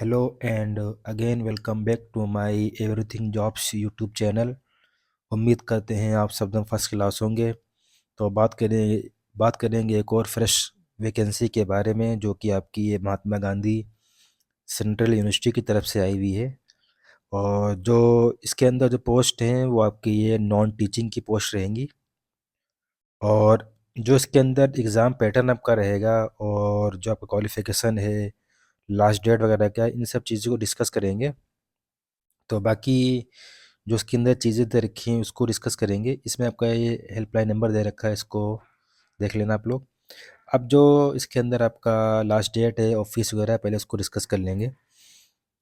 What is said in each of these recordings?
Hello and again welcome back to my everything jobs YouTube channel. उम्मीद करते हैं आप सब एकदम फर्स्ट क्लास होंगे। तो बात करेंगे एक और फ्रेश वैकेंसी के बारे में, जो कि आपकी ये महात्मा गांधी सेंट्रल यूनिवर्सिटी की तरफ से आई हुई है। और जो इसके अंदर जो पोस्ट हैं वो आपकी ये नॉन टीचिंग की पोस्ट रहेंगी। और जो इसके अंदर एग्ज़ाम पैटर्न आपका रहेगा और जो आपका क्वालिफ़िकेशन है, लास्ट डेट वगैरह क्या है, इन सब चीज़ों को डिस्कस करेंगे। तो बाकी जो उसके अंदर चीज़ें दे रखी हैं उसको डिस्कस करेंगे। इसमें आपका ये हेल्पलाइन नंबर दे रखा है, इसको देख लेना आप लोग। अब जो इसके अंदर आपका लास्ट डेट है और फीस वगैरह पहले उसको डिस्कस कर लेंगे।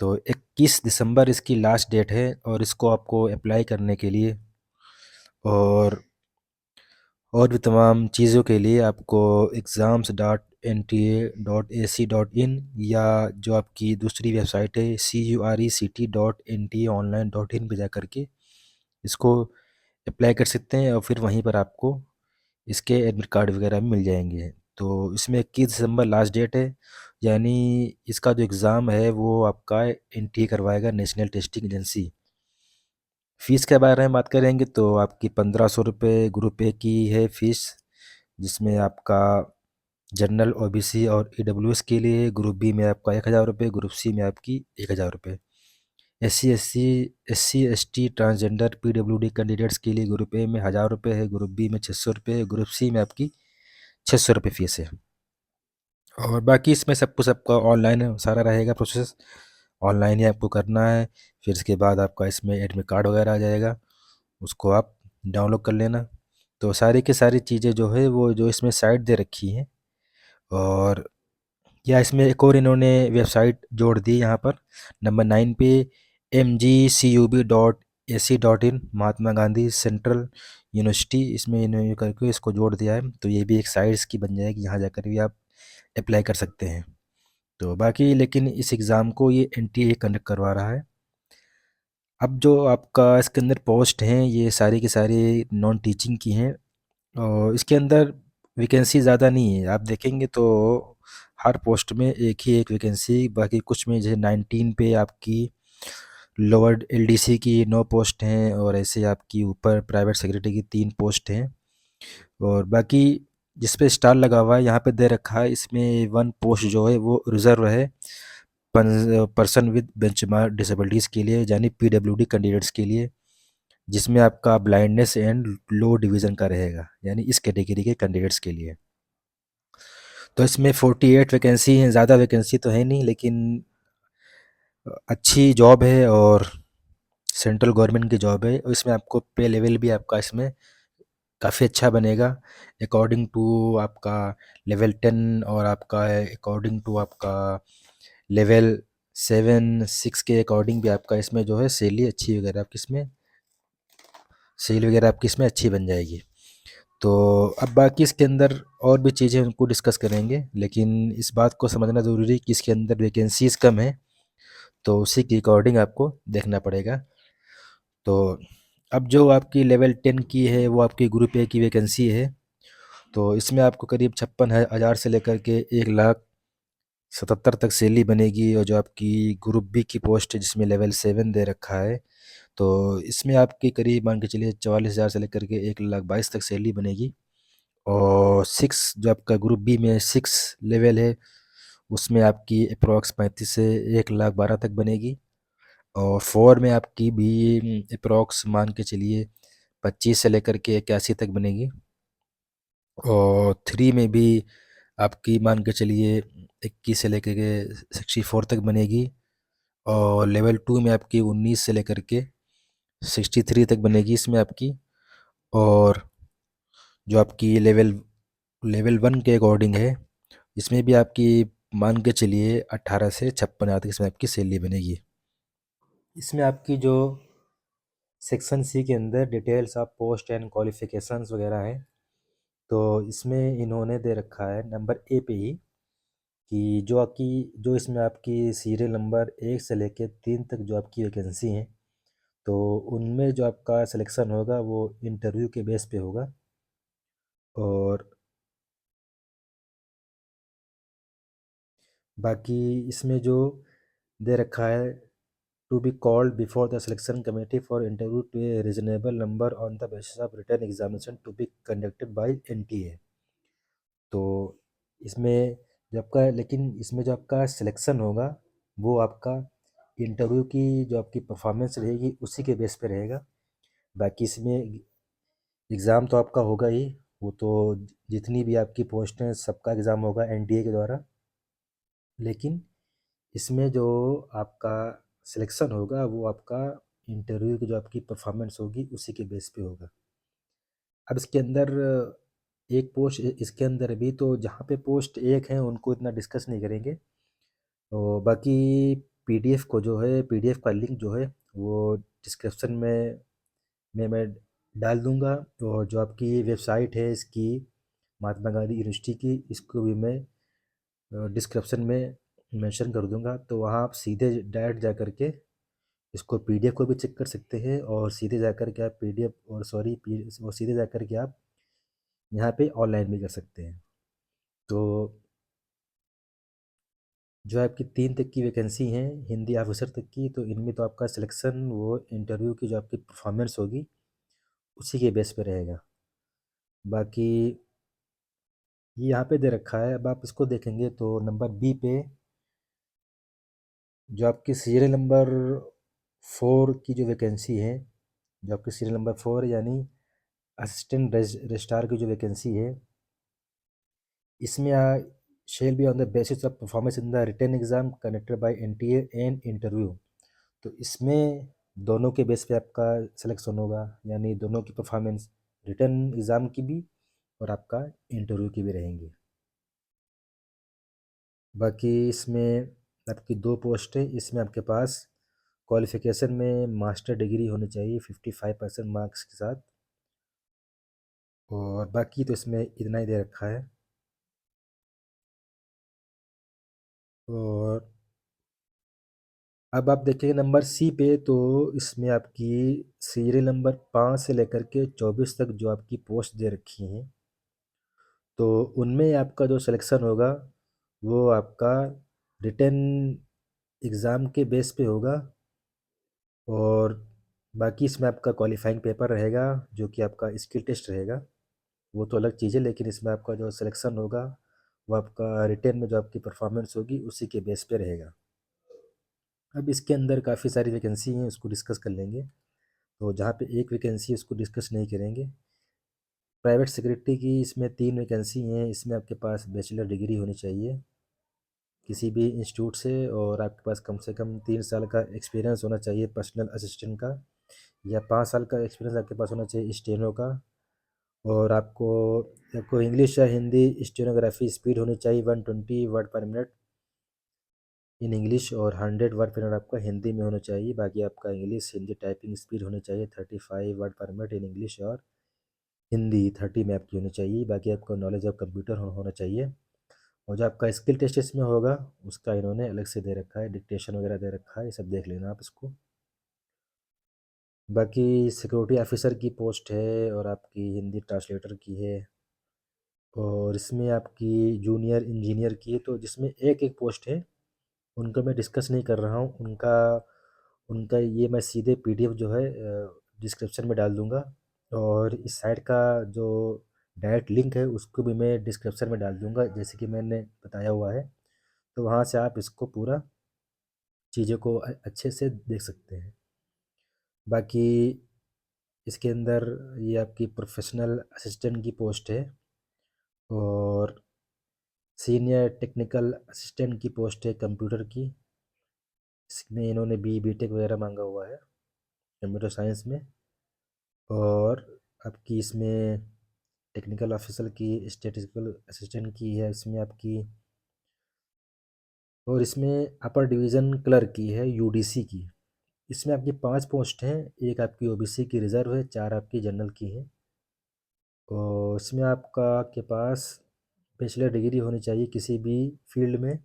तो 21 दिसंबर इसकी लास्ट डेट है और इसको आपको अप्लाई करने के लिए और भी तमाम चीज़ों के लिए आपको exams.nta.ac.in या जो आपकी दूसरी वेबसाइट है curect.ntaonline.in पे जा करके इसको अप्लाई कर सकते हैं और फिर वहीं पर आपको इसके एडमिट कार्ड वगैरह भी मिल जाएंगे। तो इसमें 21 दिसंबर लास्ट डेट है, यानी इसका जो एग्ज़ाम है वो आपका एनटीए करवाएगा, नेशनल टेस्टिंग एजेंसी। फ़ीस के बारे में बात करेंगे तो आपकी 1500 रुपये ग्रुप ए की है फ़ीस, जिसमें आपका जनरल ओबीसी और ईडब्ल्यूएस के लिए ग्रुप बी में आपका 1000 रुपये, ग्रुप सी में आपकी 1000 रुपये। S C S T transgender PWD candidates के लिए ग्रुप ए में 1000 रुपये है, ग्रुप बी में 600 रुपये, ग्रुप सी में आपकी 600 रुपये फ़ीस है। और बाकी इसमें सब कुछ आपका ऑनलाइन सारा रहेगा प्रोसेस, ऑनलाइन ही आपको करना है। फिर इसके बाद आपका इसमें एडमिट कार्ड वगैरह आ जाएगा, उसको आप डाउनलोड कर लेना। तो सारी की सारी चीज़ें जो है वो जो इसमें साइट दे रखी हैं। और या इसमें एक और इन्होंने वेबसाइट जोड़ दी यहाँ पर नंबर 9 पे mgcub.ac.in, Mahatma Gandhi central university, इसमें इन्होंने करके इसको जोड़ दिया है। तो ये भी एक साइट इसकी बन जाएगी, यहाँ जाकर भी आप अप्लाई कर सकते हैं। तो बाकी लेकिन इस एग्ज़ाम को ये एनटीए कंडक्ट करवा रहा है। अब जो आपका इसके अंदर पोस्ट हैं ये सारी की सारी नॉन टीचिंग की हैं और इसके अंदर वैकेंसी ज़्यादा नहीं है। आप देखेंगे तो हर पोस्ट में एक ही एक वैकेंसी, बाकी कुछ में जैसे 19 पे आपकी लोअर एलडीसी की 9 पोस्ट हैं और ऐसे आपकी ऊपर प्राइवेट सेक्रेटरी की 3 पोस्ट हैं। और बाकी जिस पे स्टार लगा हुआ है यहाँ पे दे रखा है, इसमें 1 पोस्ट जो है वो रिज़र्व है पर्सन विद बेंचमार्क डिसेबिलिटीज़ के लिए, यानी पीडब्ल्यूडी कैंडिडेट्स के लिए, जिसमें आपका ब्लाइंडनेस एंड लो डिवीज़न का रहेगा, यानी इस कैटेगरी के कैंडिडेट्स के लिए। तो इसमें 48 वैकेंसी हैं, ज़्यादा वैकेंसी तो है नहीं, लेकिन अच्छी जॉब है और सेंट्रल गवर्नमेंट की जॉब है। और इसमें आपको पे लेवल भी आपका इसमें काफ़ी अच्छा बनेगा, अकॉर्डिंग टू आपका लेवल 10 और आपका अकॉर्डिंग टू आपका लेवल 7 6 के अकॉर्डिंग भी आपका इसमें जो है सैलरी वगैरह आपकी इसमें अच्छी बन जाएगी। तो अब बाकी इसके अंदर और भी चीज़ें उनको डिस्कस करेंगे, लेकिन इस बात को समझना ज़रूरी है कि इसके अंदर वैकेंसीज़ कम है, तो उसी के अकॉर्डिंग आपको देखना पड़ेगा। तो अब जो आपकी लेवल 10 की है वो आपकी ग्रुप ए की वैकेंसी है। तो इसमें आपको करीब 56,000 से लेकर के 1,77,000 तक सैलरी बनेगी। और जो आपकी ग्रुप बी की पोस्ट है जिसमें लेवल 7 दे रखा है, तो इसमें आपकी करीब मान के चलिए 44,000 से लेकर के 1,22,000 तक सैलरी बनेगी। और 6 जो आपका ग्रुप बी में 6 लेवल है उसमें आपकी अप्रॉक्स 35 से 1,12,000 तक बनेगी। और 4 में आपकी भी अप्रॉक्स मान के चलिए 25 से लेकर के 81 तक बनेगी। और 3 में भी आपकी मान के चलिए 21 से लेकर के 64 तक बनेगी। और लेवल 2 में आपकी 19 से लेकर के 63 तक बनेगी इसमें आपकी। और जो आपकी लेवल लेवल 1 के अकॉर्डिंग है, इसमें भी आपकी मान के चलिए 18 से 56,000 तक इसमें आपकी सैलरी बनेगी। इसमें आपकी जो सेक्शन सी के अंदर details of post and qualifications वगैरह हैं, तो इसमें इन्होंने दे रखा है नंबर ए पे ही कि जो इसमें आपकी सीरियल नंबर 1 से लेके 3 तक जो आपकी वैकेंसी हैं, तो उनमें जो आपका सिलेक्शन होगा वो इंटरव्यू के बेस पे होगा। और बाकी इसमें जो दे रखा है to be called before the selection committee for interview to a reasonable number on the basis of return examination to be conducted by NTA. तो इसमें जो आपका लेकिन इसमें जो आपका सिलेक्शन होगा वो आपका इंटरव्यू की जो आपकी परफॉर्मेंस रहेगी उसी के बेस पे रहेगा। बाकी इसमें एग्ज़ाम तो आपका होगा ही, वो तो जितनी भी आपकी पोस्ट हैं सबका एग्ज़ाम होगा एनटीए के द्वारा। लेकिन इसमें जो आपका सिलेक्शन होगा वो आपका इंटरव्यू की जो आपकी परफॉर्मेंस होगी उसी के बेस पे होगा। अब इसके अंदर एक पोस्ट इसके अंदर भी तो जहाँ पे पोस्ट एक हैं उनको इतना डिस्कस नहीं करेंगे। तो बाकी पीडीएफ को जो है पीडीएफ का लिंक जो है वो डिस्क्रिप्शन में मैं डाल दूंगा। और जो आपकी वेबसाइट है इसकी महात्मा गांधी यूनिवर्सिटी की, इसको भी मैं डिस्क्रिप्शन में मेंशन कर दूंगा। तो वहाँ आप सीधे डायरेक्ट जा कर के इसको पीडीएफ को भी चेक कर सकते हैं और सीधे जा कर के आप पीडीएफ और सीधे जा कर के आप यहाँ पे ऑनलाइन भी कर सकते हैं। तो जो आपकी 3 तक की वैकेंसी हैं हिंदी ऑफिसर तक की, तो इनमें तो आपका सिलेक्शन वो इंटरव्यू की जो आपकी परफॉर्मेंस होगी उसी के बेस पे रहेगा। बाकी ये यहाँ पे दे रखा है, अब आप इसको देखेंगे तो नंबर बी पे जो आपकी सीरियल नंबर 4 की जो वैकेंसी है, जो आपकी सीरियल नंबर 4 यानी असिस्टेंट रजिस्ट्रार की जो वैकेंसी है, इसमें shall be on the basis of performance in the written exam conducted by NTA and interview. तो इसमें दोनों के बेस पे आपका सिलेक्शन होगा, यानी दोनों की परफॉर्मेंस रिटन एग्ज़ाम की भी और आपका इंटरव्यू की भी रहेंगी। बाकी इसमें आपकी 2 पोस्ट है, इसमें आपके पास क्वालिफिकेशन में मास्टर डिग्री होनी चाहिए 55% मार्क्स के साथ। और बाकी तो इसमें इतना ही दे रखा है। और अब आप देखेंगे नंबर सी पे, तो इसमें आपकी सीरियल नंबर 5 से लेकर के 24 तक जो आपकी पोस्ट दे रखी हैं, तो उनमें आपका जो सिलेक्शन होगा वो आपका रिटन एग्ज़ाम के बेस पे होगा। और बाकी इसमें आपका क्वालिफाइंग पेपर रहेगा जो कि आपका स्किल टेस्ट रहेगा, वो तो अलग चीज़ है। लेकिन इसमें आपका जो सिलेक्शन होगा वो आपका रिटन में जो आपकी परफॉर्मेंस होगी उसी के बेस पे रहेगा। अब इसके अंदर काफ़ी सारी वैकेंसी हैं, उसको डिस्कस कर लेंगे। तो जहाँ पे एक वैकेंसी है उसको डिस्कस नहीं करेंगे। प्राइवेट सेक्रेटरी की इसमें 3 वैकेंसी हैं, इसमें आपके पास बैचलर डिग्री होनी चाहिए किसी भी इंस्टीट्यूट से, और आपके पास कम से कम 3 साल का एक्सपीरियंस होना चाहिए पर्सनल असिस्टेंट का, या 5 साल का एक्सपीरियंस आपके पास होना चाहिए स्टेनो का। और आपको आपको इंग्लिश या हिंदी स्टेनोग्राफी स्पीड होनी चाहिए 120 वर्ड पर मिनट इन इंग्लिश, और 100 वर्ड पर मिनट आपका हिंदी में होना चाहिए। बाकी आपका इंग्लिश हिंदी टाइपिंग स्पीड होनी चाहिए 35 वर्ड पर मिनट इन इंग्लिश, और हिंदी 30 में आपकी होनी चाहिए। बाकी आपको नॉलेज ऑफ कंप्यूटर होना चाहिए। और जो आपका स्किल टेस्ट इसमें होगा उसका इन्होंने अलग से दे रखा है, डिक्टेशन वगैरह दे रखा है, ये सब देख लेना आप इसको। बाकी सिक्योरिटी ऑफिसर की पोस्ट है और आपकी हिंदी ट्रांसलेटर की है, और इसमें आपकी जूनियर इंजीनियर की है। तो जिसमें एक एक पोस्ट है उनका मैं डिस्कस नहीं कर रहा हूँ, उनका उनका ये मैं सीधे पीडीएफ जो है डिस्क्रिप्शन में डाल दूँगा। और इस साइट का जो डायरेक्ट लिंक है उसको भी मैं डिस्क्रिप्शन में डाल दूँगा जैसे कि मैंने बताया हुआ है। तो वहाँ से आप इसको पूरा चीज़ों को अच्छे से देख सकते हैं। बाकी इसके अंदर ये आपकी प्रोफेशनल असिस्टेंट की पोस्ट है, और सीनियर टेक्निकल असिस्टेंट की पोस्ट है कंप्यूटर की। इसमें इन्होंने बीटेक वगैरह मांगा हुआ है कंप्यूटर साइंस में। और आपकी इसमें टेक्निकल ऑफिसर की स्टैटिस्टिकल असिस्टेंट की है इसमें आपकी। और इसमें अपर डिवीज़न क्लर्क की है यूडीसी की। इसमें आपकी 5 पोस्ट हैं, एक आपकी ओबीसी की रिज़र्व है, 4 आपकी जनरल की हैं। और इसमें आपका के पास बैचलर डिग्री होनी चाहिए किसी भी फील्ड में,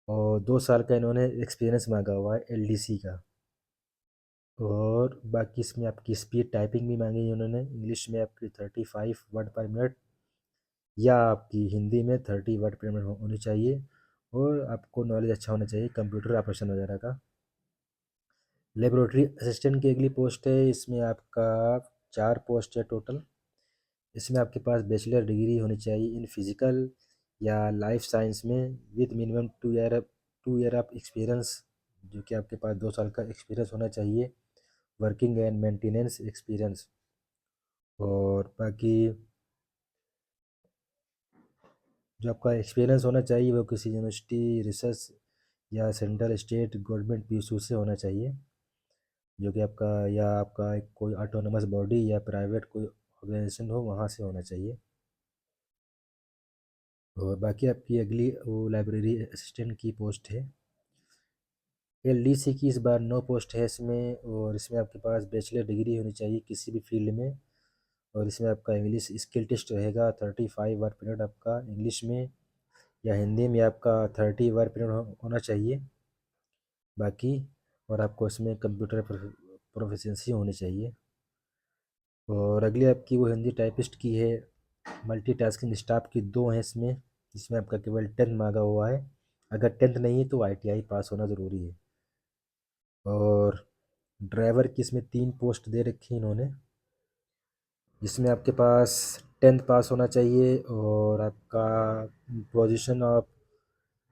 और 2 साल का इन्होंने एक्सपीरियंस मांगा हुआ है एलडीसी का। और बाकी इसमें आपकी स्पीड टाइपिंग भी मांगी है उन्होंने, इंग्लिश में आपकी 35 वर्ड पर मिनट, या आपकी हिंदी में 30 वर्ड पर मिनट होनी चाहिए। और आपको नॉलेज अच्छा होना चाहिए कंप्यूटर ऑपरेशन वगैरह का। लेबोरेटरी असिस्टेंट की अगली पोस्ट है, इसमें आपका 4 पोस्ट है टोटल। इसमें आपके पास बैचलर डिग्री होनी चाहिए इन फिजिकल या लाइफ साइंस में with minimum 2 year of experience, जो कि आपके पास 2 साल का एक्सपीरियंस होना चाहिए, वर्किंग एंड मेंटेनेंस एक्सपीरियंस। और बाकी जो आपका एक्सपीरियंस होना चाहिए वो किसी यूनिवर्सिटी, रिसर्च या सेंट्रल स्टेट गवर्नमेंट पीएसयू से होना चाहिए, जो कि आपका या आपका एक कोई ऑटोनोमस बॉडी या प्राइवेट कोई ऑर्गेनाइजेशन हो वहाँ से होना चाहिए। और बाकी आपकी अगली वो लाइब्रेरी असिस्टेंट की पोस्ट है। एलडीसी की इस बार 9 पोस्ट है इसमें, और इसमें आपके पास बैचलर डिग्री होनी चाहिए किसी भी फील्ड में। और इसमें आपका इंग्लिश स्किल टेस्ट रहेगा, 35 वर्ड पीरियड आपका इंग्लिश में या हिंदी में आपका 30 वर्ड पीरियड होना चाहिए बाकी। और आपको इसमें कंप्यूटर प्रोफिशिएंसी होनी चाहिए। और अगली आपकी वो हिंदी टाइपिस्ट की है। मल्टीटास्किंग स्टाफ की 2 हैं इसमें, जिसमें आपका केवल 10th मांगा हुआ है। अगर 10th नहीं है तो आईटीआई पास होना ज़रूरी है। और ड्राइवर की इसमें 3 पोस्ट दे रखी हैं इन्होंने, जिसमें आपके पास 10th पास होना चाहिए और आपका position of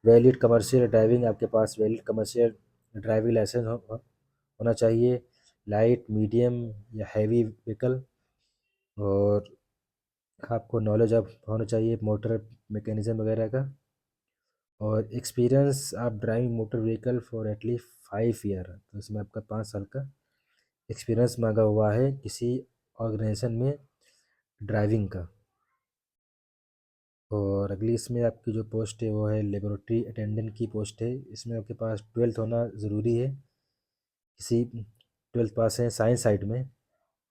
valid commercial driving, आपके पास वैलिड कमर्शियल ड्राइविंग लाइसेंस होना चाहिए, लाइट मीडियम या हैवी व्हीकल। और आपको नॉलेज ऑफ होना चाहिए मोटर मैकेनिज्म वगैरह का। और एक्सपीरियंस आप driving motor vehicle for at least 5 year, तो इसमें आपका 5 साल का एक्सपीरियंस मांगा हुआ है किसी ऑर्गेनाइजेशन में ड्राइविंग का। और अगली इसमें आपकी जो पोस्ट है वो है लेबोरेटरी अटेंडेंट की पोस्ट है। इसमें आपके पास 12th होना ज़रूरी है, किसी 12th पास है साइंस साइड में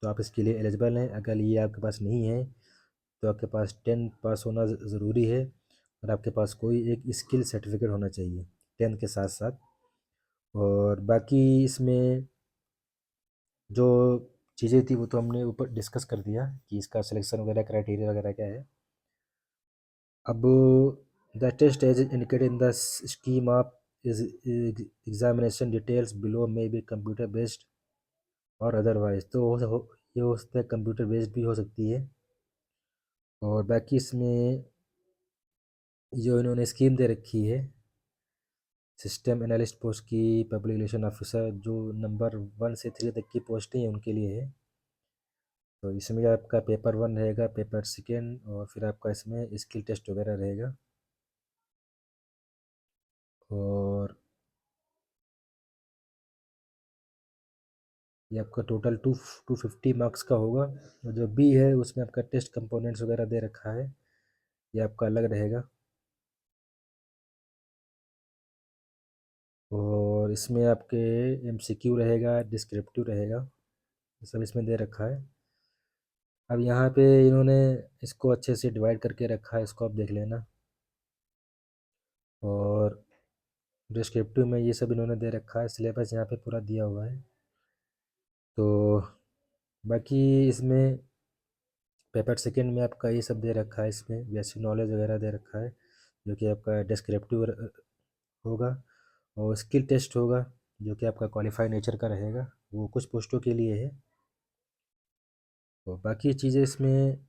तो आप इसके लिए एलिजिबल हैं। अगर ये आपके पास नहीं है तो आपके पास 10th पास होना ज़रूरी है, और आपके पास कोई एक स्किल सर्टिफिकेट होना चाहिए 10th के साथ साथ। और बाकी इसमें जो चीज़ें थी वो तो हमने ऊपर डिस्कस कर दिया कि इसका सिलेक्शन वगैरह क्राइटेरिया वगैरह क्या है। अब the test as indicated in the scheme of is examination details below may be computer based और अदरवाइज, तो ये हो सकता है कंप्यूटर बेस्ड भी हो सकती है। और बाकी इसमें जो इन्होंने स्कीम दे रखी है सिस्टम एनालिस्ट पोस्ट की, पब्लिक रिलेशन ऑफिसर, जो नंबर 1 से 3 तक की पोस्टें हैं उनके लिए है। तो इसमें आपका पेपर 1 रहेगा, पेपर 2 और फिर आपका इसमें स्किल टेस्ट वगैरह रहेगा। और ये आपका टोटल 250 मार्क्स का होगा। और जो बी है उसमें आपका टेस्ट कंपोनेंट्स वगैरह दे रखा है, ये आपका अलग रहेगा। और इसमें आपके एमसीक्यू रहेगा, डिस्क्रिप्टिव रहेगा, ये सब इसमें दे रखा है। अब यहाँ पे इन्होंने इसको अच्छे से डिवाइड करके रखा है, इसको आप देख लेना। और डिस्क्रिप्टिव में ये सब इन्होंने दे रखा है, सिलेबस यहाँ पे पूरा दिया हुआ है। तो बाकी इसमें पेपर 2 में आपका ये सब दे रखा है, इसमें बेसिक नॉलेज वगैरह दे रखा है, जो कि आपका डिस्क्रिप्टिव होगा। और स्किल टेस्ट होगा जो कि आपका क्वालिफाई नेचर का रहेगा, वो कुछ पोस्टों के लिए है। तो बाकी चीज़ें इसमें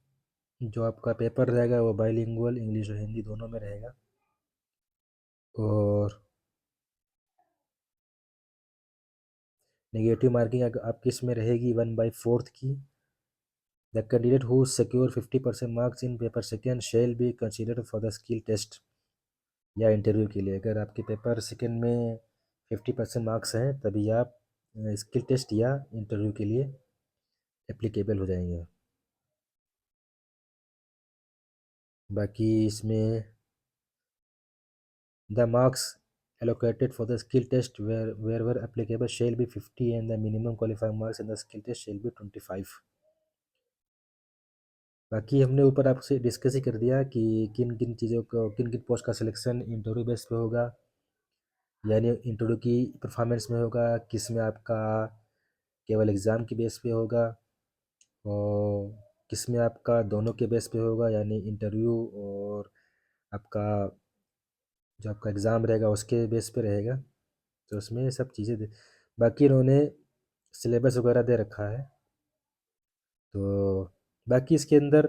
जो आपका पेपर रहेगा वो बाइलिंगुअल इंग्लिश और हिंदी दोनों में रहेगा। और नेगेटिव मार्किंग आपकी इसमें रहेगी 1/4 की। The candidate who secure 50% marks in paper 2 shall be considered for the skill test या इंटरव्यू के लिए। अगर आपके पेपर 2 में 50% मार्क्स हैं तभी आप स्किल टेस्ट या इंटरव्यू के लिए एप्लीकेबल हो जाएंगे। बाकी इसमें the marks allocated for the skill test wherever applicable shall be 50 and the minimum qualifying marks in the skill test shall be 25। बाकी हमने ऊपर आपसे डिस्कस ही कर दिया कि किन किन चीज़ों को, किन किन पोस्ट का सिलेक्शन इंटरव्यू बेस पे होगा, यानी इंटरव्यू की परफॉर्मेंस में होगा, किस में आपका केवल एग्ज़ाम की बेस पे होगा, और किस में आपका दोनों के बेस पे होगा, यानी इंटरव्यू और आपका जो आपका एग्ज़ाम रहेगा उसके बेस पे रहेगा। तो उसमें ये सब चीज़ें बाकी इन्होंने सिलेबस वगैरह दे रखा है। तो बाकी इसके अंदर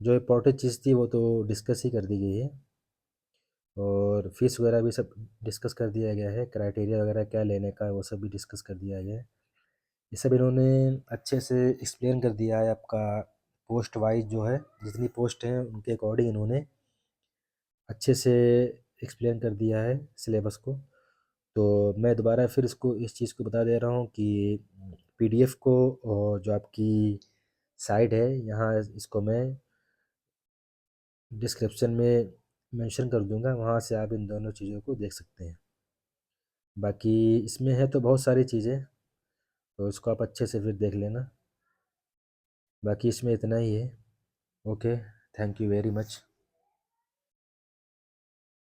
जो इम्पोर्टेंट चीज़ थी वो तो डिस्कस ही कर दी गई है, और फीस वगैरह भी सब डिस्कस कर दिया गया है, क्राइटेरिया वगैरह क्या लेने का वो सब भी डिस्कस कर दिया गया है। ये सब इन्होंने अच्छे से एक्सप्लेन कर दिया है आपका पोस्ट वाइज जो है, जितनी पोस्ट हैं उनके अकॉर्डिंग इन्होंने अच्छे से एक्सप्लेन कर दिया है सिलेबस को। तो मैं दोबारा फिर इसको इस चीज़ को बता दे रहा हूँ कि पीडीएफ को और जो आपकी साइट है यहाँ इसको मैं डिस्क्रिप्शन में मेंशन कर दूंगा, वहाँ से आप इन दोनों चीज़ों को देख सकते हैं। बाकी इसमें है तो बहुत सारी चीज़ें, तो इसको आप अच्छे से फिर देख लेना। बाकी इसमें इतना ही है। Okay, thank you very much.